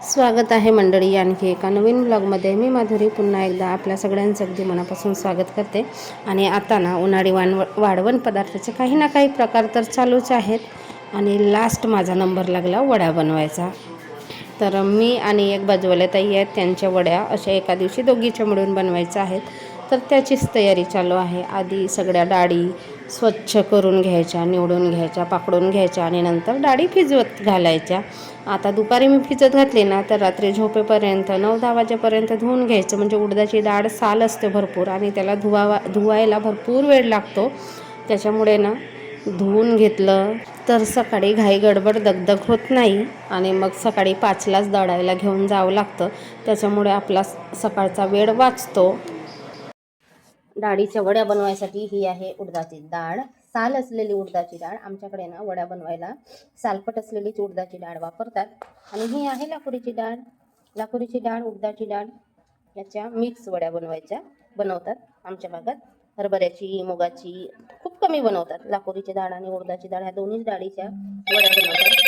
स्वागत आहे मंडळी आणखी एका नवीन ब्लॉगमध्ये. मी माधुरी पुन्हा एकदा आपल्या सगळ्यांचं अगदी मनापासून स्वागत करते. आणि आता ना उन्हाळी वाढवण पदार्थाचे काही ना काही प्रकार तर चालूच आहेत आणि लास्ट माझा नंबर लागला वड्या बनवायचा. तर मी आणि एक बाजूवाल्या ताई आहेत, त्यांच्या वड्या अशा एका दिवशी दोघीच्या मिळून बनवायच्या आहेत. तर त्याचीच तयारी चालू आहे. आधी सगळ्या डाळी स्वच्छ करून घ्यायच्या, निवडून घ्यायच्या, पाकडून घ्यायच्या आणि नंतर डाळी भिजवत घालायच्या. आता दुपारी मी भिजत घातली ना तर रात्री झोपेपर्यंत 9-10 वाजेपर्यंत धुवून घ्यायचं. म्हणजे उडदाची डाळ साल असते भरपूर आणि त्याला धुवायला भरपूर वेळ लागतो. त्याच्यामुळे ना धुवून घेतलं तर सकाळी घाई गडबड दगदग होत नाही आणि मग सकाळी 5लाच दळायला घेऊन जावं लागतं. त्याच्यामुळे आपला सकाळचा वेळ वाचतो. डाळीच्या वड्या बनवायसाठी ही आहे उडदाची डाळ, साल असलेली उडदाची डाळ. आमच्याकडे ना वड्या बनवायला सालपट असलेलीच उडदाची डाळ वापरतात. आणि ही आहे लाकुडीची डाळ, उडदाची डाळ याच्या मिक्स वड्या बनवतात आमच्या भागात. हरभऱ्याची, मुगाची खूप कमी बनवतात. लाकुडीची डाळ आणि उडदाची डाळ ह्या दोन्ही डाळीच्या वड्या बनवतात.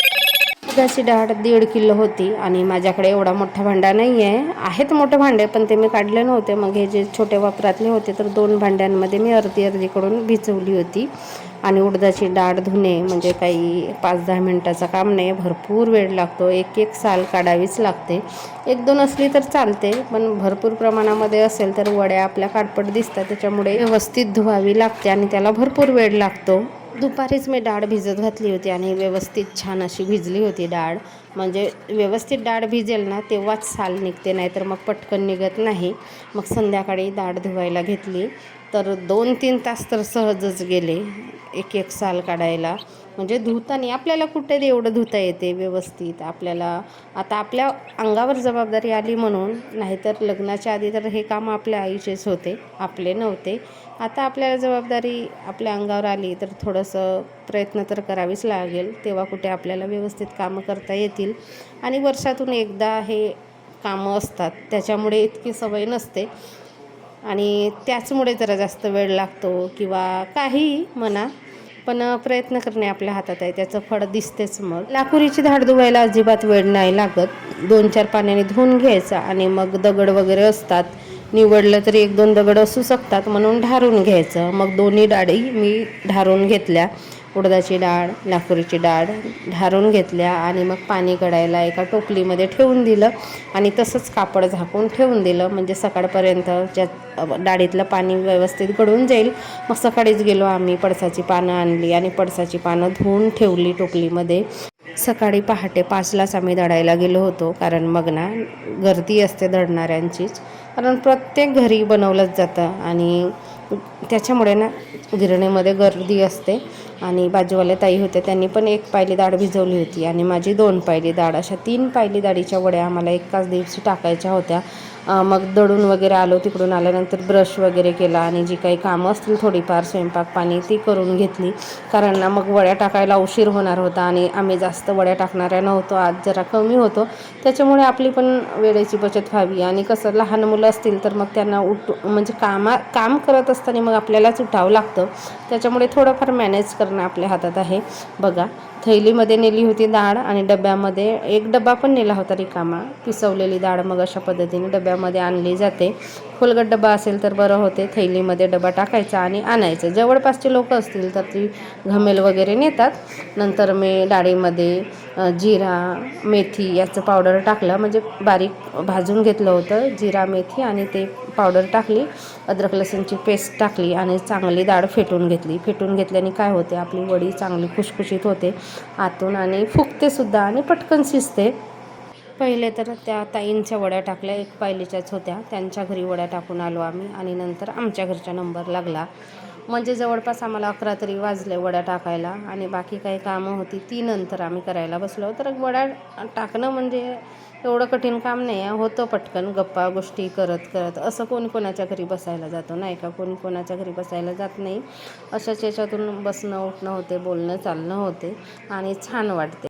उडदाची डाळ 1.5 किलो होती आणि माझ्याकडे एवढा मोठा भांडा नाही आहे. आहेत मोठे भांडे पण ते मी काढले नव्हते. मग हे जे छोटे वापरातले होते तर 2 भांड्यांमध्ये मी अर्धी करून भिजवली होती. आणि उडदाची डाळ धुणे म्हणजे काही 5-10 मिनटाचं काम नाही, भरपूर वेळ लागतो. एक साल काढावीच लागते. 1-2 असली तर चालते, पण भरपूर प्रमाणामध्ये असेल तर वड्या आपल्या काटपट दिसतात. त्याच्यामुळे व्यवस्थित धुवावी लागते आणि त्याला भरपूर वेळ लागतो. दुपारीच मी डाळ भिजत घातली होती आणि व्यवस्थित छान अशी भिजली होती डाळ. म्हणजे व्यवस्थित डाळ भिजेल ना तेव्हाच साल निघते, नाही तर मग पटकन निघत नाही. मग संध्याकाळी डाळ धुवायला घेतली तर 2-3 तास तर सहजच गेले एक साल काढायला. म्हणजे धुताना आपल्याला कुठे एवढं धुता येते व्यवस्थित. आपल्याला आता आपल्या अंगावर जबाबदारी आली म्हणून, नाहीतर लग्नाच्या आधी तर हे काम आपल्या आईचेच होते, आपले नव्हते. आता आपल्याला जबाबदारी आपल्या अंगावर आली तर थोडंसं प्रयत्न तर करावीच लागेल. तेव्हा कुठे आपल्याला व्यवस्थित कामं करता येतील. आणि वर्षातून एकदा हे कामं असतात, त्याच्यामुळे इतकी सवय नसते आणि त्याचमुळे जरा जास्त वेळ लागतो किंवा काही म्हणा. पण प्रयत्न करणे आपल्या हातात आहे, त्याचं फळ दिसतेच. मग लाकुरीची डाळ धुवायला अजिबात वेळ नाही लागत. 2-4 पाण्याने धुवून घ्यायचा आणि मग दगड वगैरे असतात, निवडलं तरी 1-2 दगड असू शकतात म्हणून ढारून घ्यायचं. मग दोन्ही डाळी मी ढारून घेतल्या, उडदाची डाळ, लाकुरीची डाळ ढारून घेतल्या आणि मग पाणी काढायला एका टोपलीमध्ये ठेवून दिलं आणि तसंच कापड झाकून ठेवून दिलं. म्हणजे सकाळपर्यंत ज्या डाळीतलं पाणी व्यवस्थित गळून जाईल. मग सकाळीच गेलो आम्ही, पळसाची पानं आणली आणि पळसाची पानं धुवून ठेवली टोपलीमध्ये. सकाळी पहाटे 5लाच आम्ही दळायला गेलो होतो, कारण मग ना गर्दी असते दळणाऱ्यांचीच. कारण प्रत्येक घरी बनवलंच जातं आणि त्याच्यामुळे ना गिरणीमध्ये गर्दी असते. आणि बाजूवाल्या ताई होत्या, त्यांनी पण 1 पायली डाळ भिजवली होती आणि माझी 2 पायली डाळ, अशा 3 पायली डाळीच्या वड्या आम्हाला एकाच दिवशी टाकायच्या होत्या. मग दळून वगैरे आलो, तिकडून आल्यानंतर ब्रश वगैरे केला आणि जी काही कामं असतील थोडीफार स्वयंपाक पाणी ती करून घेतली. कारण ना मग वड्या टाकायला उशीर होणार होता आणि आम्ही जास्त वड्या टाकणाऱ्या नव्हतो, आज जरा कमी होतो. त्याच्यामुळे आपली पण वेळेची बचत व्हावी. आणि कसं लहान मुलं असतील तर मग त्यांना म्हणजे काम करत असताना मग आपल्यालाच उठावं लागतं. त्याच्यामुळे थोडंफार मॅनेज करणं आपल्या हातात आहे. बघा, थैलीमध्ये नेली होती डाळ आणि डब्यामध्ये 1 डबा पण नेला होता रिकामा, पिसवलेली डाळ. मग अशा पद्धतीने डब्यामध्ये आणली जाते. खोलगट डबा असेल तर बरं होते. थैलीमध्ये डबा टाकायचा आणि आणायचं. जवळपासचे लोक असतील तर ती घमेल वगैरे नेतात. नंतर मी डाळीमध्ये जिरा, मेथी याचं पावडर टाकलं. म्हणजे बारीक भाजून घेतलं होतं जिरा, मेथी आणि ते पावडर टाकली. अद्रक लसूणची पेस्ट टाकली आणि चांगली डाळ फेटून घेतली. फेटून घेतल्याने काय होते, आपली वडी चांगली खुशखुशीत होते आतून आणि फुगतेसुद्धा आणि पटकन शिजते. पहिले तर त्या ताईंच्या वड्या टाकल्या, 1 पायलीच्याच होत्या, त्यांच्या घरी वड्या टाकून आलो आम्ही आणि नंतर आमच्या घरचा नंबर लागला. म्हणजे जवळपास आम्हाला 11 तरी वाजले वड्या टाकायला आणि बाकी काही कामं होती ती नंतर आम्ही करायला बसलो. तर वड्या टाकणं म्हणजे एवढं कठीण काम नाही आहे, होतं पटकन. गप्पा गोष्टी करत करत असं कोणी कोणाच्या घरी बसायला जातो, नाही का? कोणी कोणाच्या घरी बसायला जात नाही. अशाच याच्यातून बसणं उठणं होते, बोलणं चालणं होते आणि छान वाटते.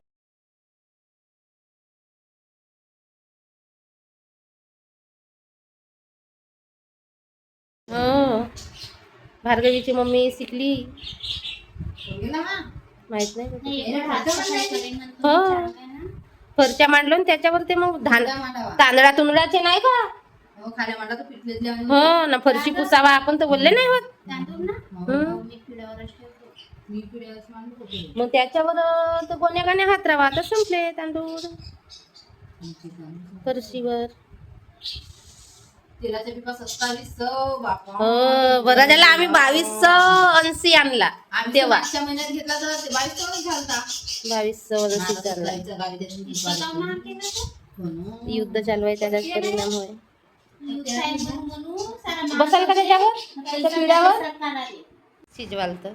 हो, भार्गवीची मम्मी शिकली, माहित नाही. हो, फरच्या मांडलो आणि त्याच्यावर ते मग तांदळा तुंदळाचे नाही का हो ना फरची पुसावा आपण तर बोलले नाही होत. मग त्याच्यावर तर गोण्या गाण्या हात राहा तर संपले तांदूळ फरशीवर. तेलाच्या पिपा 2700 बापा. हो बरं झालं आम्ही 2280 आणला तेव्हा. मागच्या महिन्यात घेतला तर 2200 झालता. 2280 चालला. युद्ध चालू आहे त्याचाच परिणाम होय. बसाल का त्याच्यावर त्या पिढ्यावर शिजवाल तर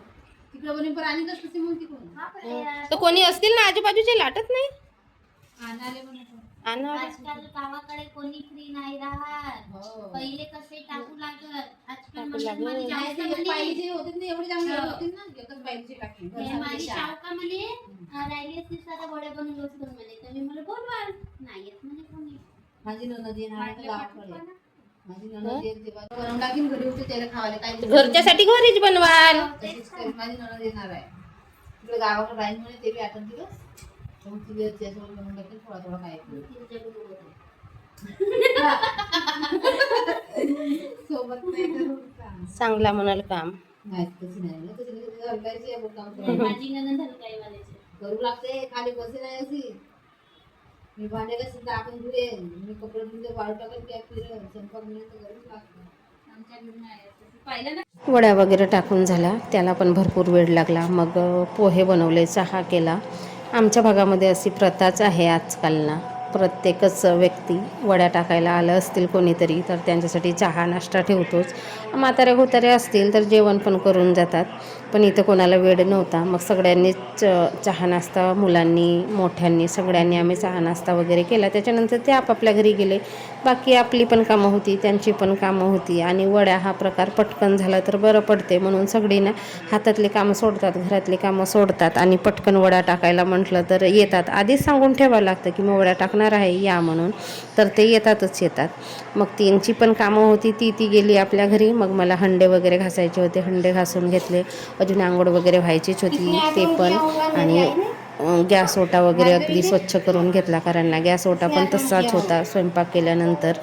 तिकडे बोलून पण आणि कसं मग तिकडून तर कोणी असतील ना आजूबाजूचे लाटत नाही. आणाले म्हणून आजकाल गावाकडे कोणी फ्री नाही राहत. पहिले कसे टाकू लागत आजकाल म्हणजे पाहिजे होते ना एवढे चांगले होते ना एकच पाहिजे टाकली माझी शावका म्हणे राहिली असती तर वड्या बनवून बसतो म्हणे तर मी मला बोलवाल नाही येत म्हणे कोणी. माझी ननद येणार आहे गावाकडे. माझी ननद येत तेव्हा बनवून टाकीन घरी होते त्याला खावाले काय घरच्यासाठी घरीच बनवाल. माझी ननद येणार आहे तिकडे गावाकडे राहील म्हणे ते बी 8 दिवस. मग तिथे त्याच्यावर बनवून टाकेल थोडा थोडा काय सोबत नाही चांगला म्हणाल काम नाही तशी नाही ना तशी हलकायची आहे काम माझी ननंद हलकाई वाल्याची करू लागते खाली बसे नाही अशी. मी भांडे कसं तर आपण धुये मी कपडे धुले वाळू टाकत काय फिरत स्वयंपाक मिळेल तर करूच लागतं. आमच्या घरी नाही पाहिलं ना. वड्या वगैरे टाकून झाला त्याला पण भरपूर वेळ लागला. मग पोहे बनवले चहा केला. आमच्या भागामध्ये अशी प्रथाच आहे आजकाल ना प्रत्येकच व्यक्ती वड्या टाकायला आलं असतील कोणीतरी तर त्यांच्यासाठी चहा नाश्ता ठेवतोच. म्हातारे घोतारे असतील तर जेवण पण करून जातात. पण इथं कोणाला वेळ नव्हता मग सगळ्यांनीच चहा नाश्ता मुलांनी मोठ्यांनी सगळ्यांनी आम्ही चहा नाश्ता वगैरे केला. त्याच्यानंतर ते आपापल्या घरी गेले. बाकी आपली पण कामं होती त्यांची पण कामं होती आणि वड्या हा प्रकार पटकन झाला तर बरं पडते म्हणून सगळी ना हातातली कामं सोडतात घरातली कामं सोडतात आणि पटकन वड्या टाकायला म्हटलं तर येतात. आधीच सांगून ठेवावं लागतं की मग वड्या टाकणार आहे या म्हणून तर ते येतातच येतात. मग त्यांची पण कामं होती ती गेली आपल्या घरी. मग मला हंडे वगैरे घासायचे होते हंडे घासून घेतले. अजून आंघोळ वगैरे व्हायचीच होती ते पण. आणि गॅस ओटा वगैरे अगदी स्वच्छ करून घेतला कारण ना गॅस ओटा पण तसाच होता स्वयंपाक केल्यानंतर.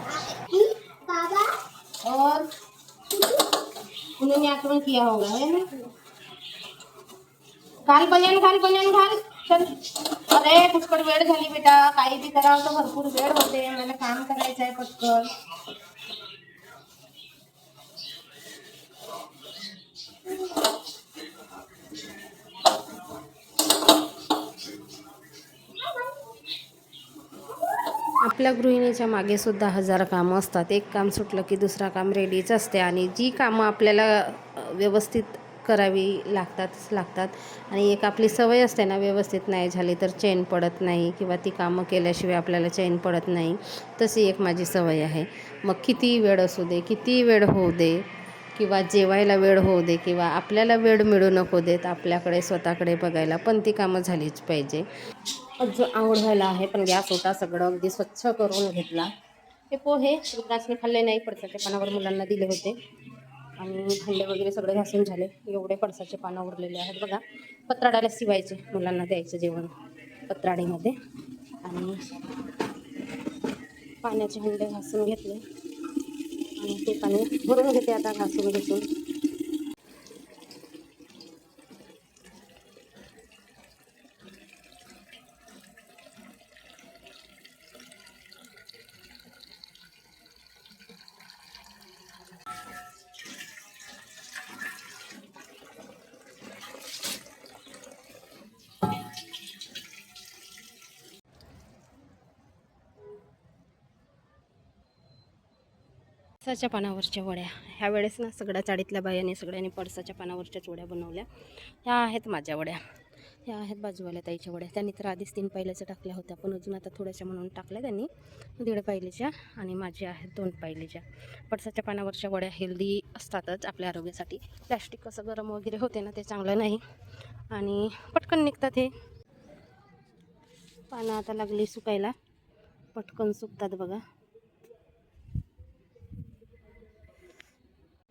और उन्होंने आक्रमण किया होगा है ना. घाल बन्यान घाल चल. अरे पुष्कळ वेळ झाली बेटा काही बी करावं तर भरपूर वेळ होते मला काम करायचं आहे पटकन. आपल्या गृहिणीच्या मागे सुद्धा हजार कामं असतात. एक काम सुटलं की दुसरा काम रेडीच असते आणि जी कामं आपल्याला व्यवस्थित करावी लागतात आणि एक आपली सवय असते ना व्यवस्थित नाही झाली तर चैन पडत नाही किंवा ती कामं केल्याशिवाय आपल्याला चैन पडत नाही. तशी एक माझी सवय आहे. मग किती वेळ असू दे किती वेळ होऊ दे किंवा जेवायला वेळ होऊ दे किंवा आपल्याला वेळ मिळू नको देत आपल्याकडे स्वतःकडे बघायला पण ती कामं झालीच पाहिजे. अजून आंघोळ व्हायला आहे पण गॅस होता सगळं अगदी स्वच्छ करून घेतला. हे पोहे विकासने खाल्ले नाही पडसाच्या पानावर मुलांना दिले होते आणि भांडे वगैरे सगळे घासून झाले. एवढे पडसाचे पानं उरलेले आहेत बघा. पत्राडाला शिवायचे मुलांना द्यायचं जेवण पत्राडीमध्ये. आणि पाण्याचे हंडे घासून घेतले आणि ते पाणी भरून घेते आता घासून घेसून. पळसाच्या पानावरच्या वड्या ह्या वेळेस ना सगळ्या चाळीतल्या बायांनी सगळ्यांनी पळसाच्या पानावरच्याच वड्या बनवल्या. ह्या आहेत माझ्या वड्या. ह्या आहेत बाजूवाल्या ताईच्या वड्या. त्यांनी तर आधीच 3 पायल्याच्या टाकल्या होत्या पण अजून आता थोड्याशा म्हणून टाकल्या त्यांनी 1.5 पायलीच्या आणि माझ्या आहेत 2 पायलीच्या. पळसाच्या पानावरच्या वड्या हेल्दी असतातच आपल्या आरोग्यासाठी. प्लॅस्टिक कसं गरम वगैरे होते ना ते चांगलं नाही आणि पटकन निघतात. हे पानं आता लागली सुकायला पटकन सुकतात बघा.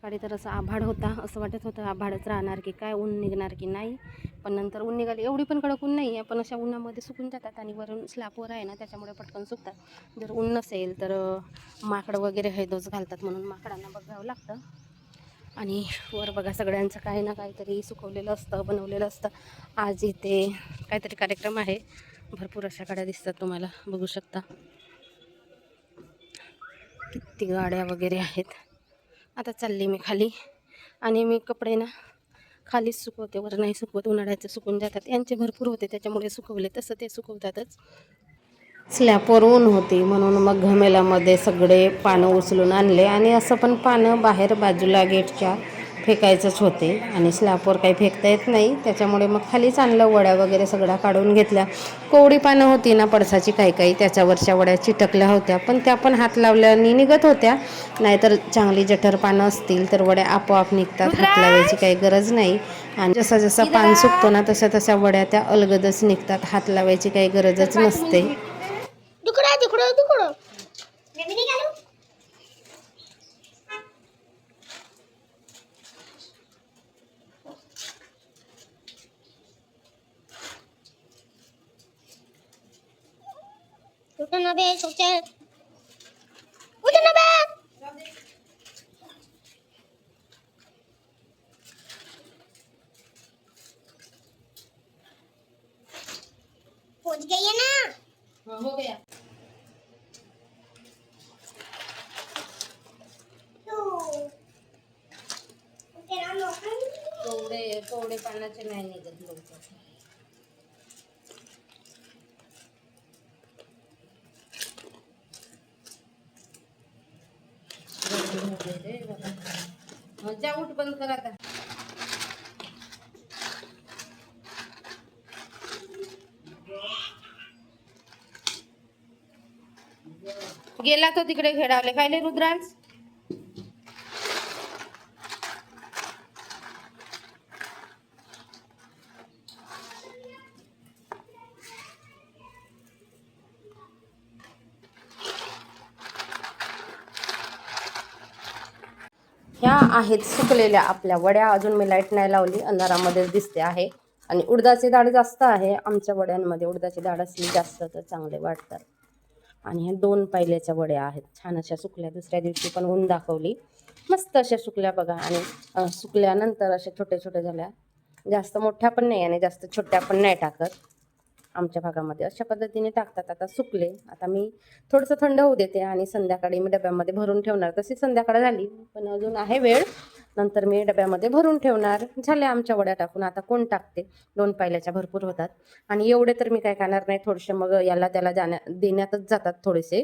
सकाळी तर असं आभाळ होता, असं वाटत होतं आभाळच राहणार की काय, ऊन निघणार की नाही. पण नंतर ऊन निघाली. एवढी पण कडक ऊन नाही आहे, पण अशा उन्हामध्ये सुकून जातात आणि वरून स्लॅपवर आहे ना, त्याच्यामुळे पटकन सुकतात. जर ऊन नसेल तर माकडं वगैरे हैदोस घालतात, म्हणून माकडांना बघावं लागतं. आणि वर बघा सगळ्यांचं काही ना काहीतरी सुकवलेलं असतं, बनवलेलं असतं. आज इथे काहीतरी कार्यक्रम आहे. भरपूर अशा गाड्या दिसतात, तुम्हाला बघू शकता. किती गाड्या वगैरे आहेत. आता चालली मी खाली आणि मी कपडे ना खालीच सुकवते, वर नाही सुकवत. उन्हाळ्याचे सुकून जातात, यांचे भरपूर होते त्याच्यामुळे सुकवले, तसं ते सुकवतातच. स्लॅपवर ऊन होती म्हणून मग घमेलामध्ये सगळे पानं उचलून आणले आणि असं पण पानं बाहेर बाजूला गेटच्या फेकायचंच होते आणि स्लॅपवर काही फेकता येत नाही, त्याच्यामुळे मग खालीच आणलं. वड्या वगैरे सगळ्या काढून घेतल्या. कोवडी पानं होती ना पडसाची काही त्याच्यावरच्या वड्या चिटकल्या होत्या, पण त्या पण हात लावल्याने निघत होत्या. नाहीतर चांगली जठर पानं असतील तर वड्या आपोआप निघतात, हात लावायची काही गरज नाही. आणि जसा जसा पान सुकतो ना तशा तशा वड्या त्या अलगदच निघतात, हात लावायची काही गरजच नसते. पहुंच गई है ना। हाँ, हो गया। कोवडे पानाचे नाही निघत लवकर. जा उठ, बंद कर आता. गेला तो तिकडे खेळावले काय रुद्रांश. ह्या आहेत सुकलेल्या आपल्या वड्या. अजून मी लाईट नाही लावली, अंधारामध्येच दिसते आहे. आणि उडदाचे डाळ जास्त आहे आमच्या वड्यांमध्ये. उडदाची डाळ असली जास्त तर चांगले वाटतात. आणि ह्या 2 पायल्याच्या वड्या आहेत, छान अशा सुकल्या. दुसऱ्या दिवशी पण ऊन दाखवली, मस्त अशा सुकल्या बघा. आणि सुकल्यानंतर अशा छोट्या छोट्या झाल्या, जास्त मोठ्या पण नाही आणि जास्त छोट्या पण नाही टाकत. आमच्या भागामध्ये अशा पद्धतीने टाकतात. आता सुकले, आता मी थोडंसं थंड होऊ देते आणि संध्याकाळी मी डब्यामध्ये भरून ठेवणार. तशी संध्याकाळ झाली पण अजून आहे वेळ, नंतर मी डब्यामध्ये भरून ठेवणार. झाल्या आमच्या वड्या टाकून. आता कोण टाकते, 2 पायल्याच्या भरपूर होतात आणि एवढे तर मी काय खाणार नाही. थोडेसे मग याला त्याला देण्यातच जातात थोडेसे.